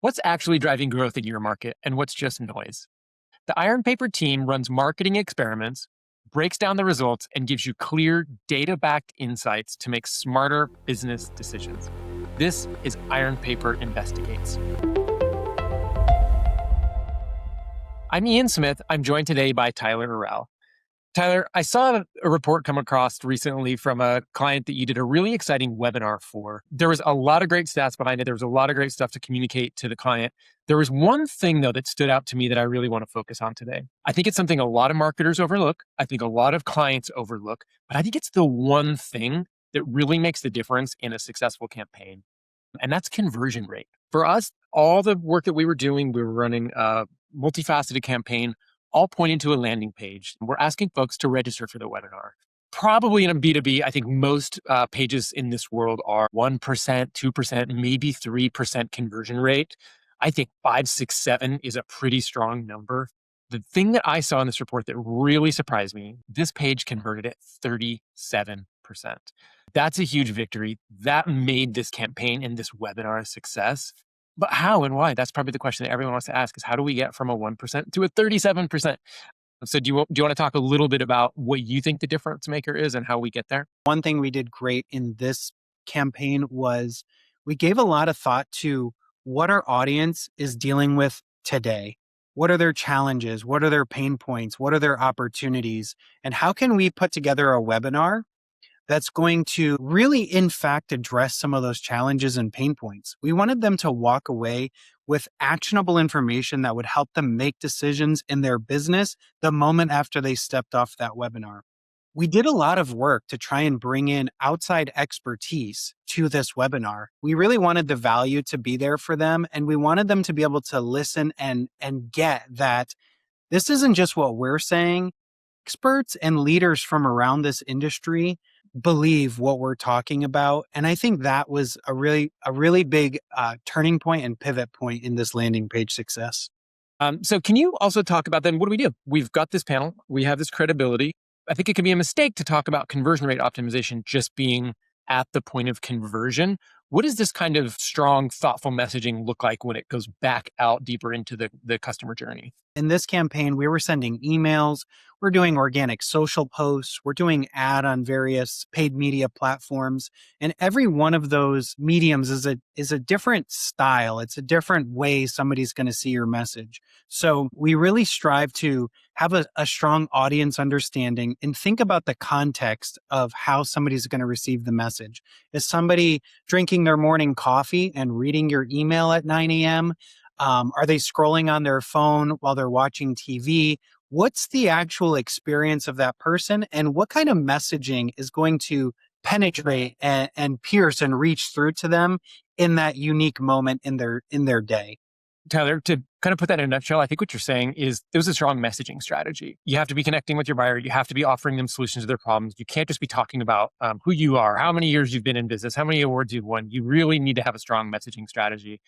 What's actually driving growth in your market and what's just noise? The Ironpaper team runs marketing experiments, breaks down the results, and gives you clear, data-backed insights to make smarter business decisions. This is Ironpaper Investigates. I'm Ian Smith. I'm joined today by Tyler Erel. Tyler, I saw a report come across recently from a client that you did a really exciting webinar for. There was a lot of great stats behind it. There was a lot of great stuff to communicate to the client. There was one thing, though, that stood out to me that I really want to focus on today. I think it's something a lot of marketers overlook. I think a lot of clients overlook, but I think it's the one thing that really makes the difference in a successful campaign. And that's conversion rate. For us, all the work that we were doing, we were running a multifaceted campaign, all pointing to a landing page. We're asking folks to register for the webinar. Probably in a B2B, I think most pages in this world are 1%, 2%, maybe 3% conversion rate. I think 5, 6, 7 is a pretty strong number. The thing that I saw in this report that really surprised me, this page converted at 37%. That's a huge victory. That made this campaign and this webinar a success. But how and why? That's probably the question that everyone wants to ask is how do we get from a 1% to a 37%? So do you want to talk a little bit about what you think the difference maker is and how we get there? One thing we did great in this campaign was we gave a lot of thought to what our audience is dealing with today. What are their challenges? What are their pain points? What are their opportunities? And how can we put together a webinar that's going to really, in fact, address some of those challenges and pain points? We wanted them to walk away with actionable information that would help them make decisions in their business the moment after they stepped off that webinar. We did a lot of work to try and bring in outside expertise to this webinar. We really wanted the value to be there for them, and we wanted them to be able to listen and get that this isn't just what we're saying. Experts and leaders from around this industry believe what we're talking about. And I think that was a really big turning point and pivot point in this landing page success. So can you also talk about then what do we do? We've got this panel. We have this credibility. I think it can be a mistake to talk about conversion rate optimization just being at the point of conversion. What does this kind of strong, thoughtful messaging look like when it goes back out deeper into the customer journey? In this campaign, we were sending emails, we're doing organic social posts, we're doing ad on various paid media platforms. And every one of those mediums is a different style. It's a different way somebody's going to see your message. So we really strive to have a strong audience understanding and think about the context of how somebody's going to receive the message. Is somebody drinking their morning coffee and reading your email at 9 a.m.? Are they scrolling on their phone while they're watching TV? What's the actual experience of that person? And what kind of messaging is going to penetrate and pierce and reach through to them in that unique moment in their day? Tyler, to kind of put that in a nutshell, I think what you're saying is there's a strong messaging strategy. You have to be connecting with your buyer. You have to be offering them solutions to their problems. You can't just be talking about who you are, how many years you've been in business, how many awards you've won. You really need to have a strong messaging strategy.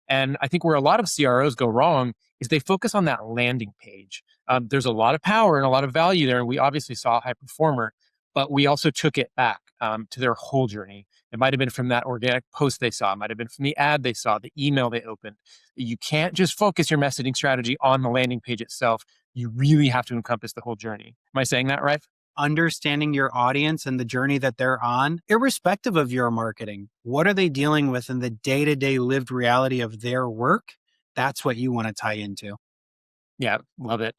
And I think where a lot of CROs go wrong is they focus on that landing page. There's a lot of power and a lot of value there. And we obviously saw a high performer, but we also took it back to their whole journey. It might have been from that organic post they saw. It might have been from the ad they saw, the email they opened. You can't just focus your messaging strategy on the landing page itself. You really have to encompass the whole journey. Am I saying that right? Understanding your audience and the journey that they're on, irrespective of your marketing. What are they dealing with in the day-to-day lived reality of their work? That's what you want to tie into. Yeah, love it.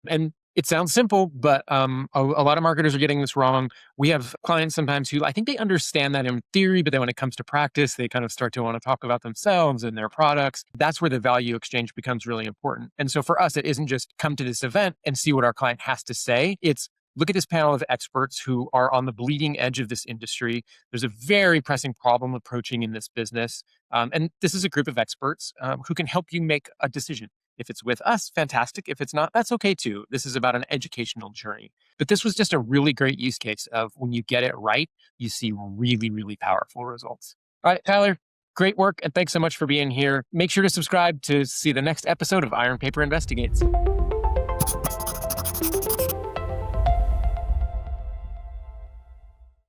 And it sounds simple, but a lot of marketers are getting this wrong. We have clients sometimes who I think they understand that in theory, but then when it comes to practice, they kind of start to want to talk about themselves and their products. That's where the value exchange becomes really important. And so for us, it isn't just come to this event and see what our client has to say. It's look at this panel of experts who are on the bleeding edge of this industry. There's a very pressing problem approaching in this business. And this is a group of experts who can help you make a decision. If it's with us, fantastic. If it's not, that's okay too. This is about an educational journey. But this was just a really great use case of when you get it right, you see really, really powerful results. All right, Tyler, great work. And thanks so much for being here. Make sure to subscribe to see the next episode of Ironpaper Investigates.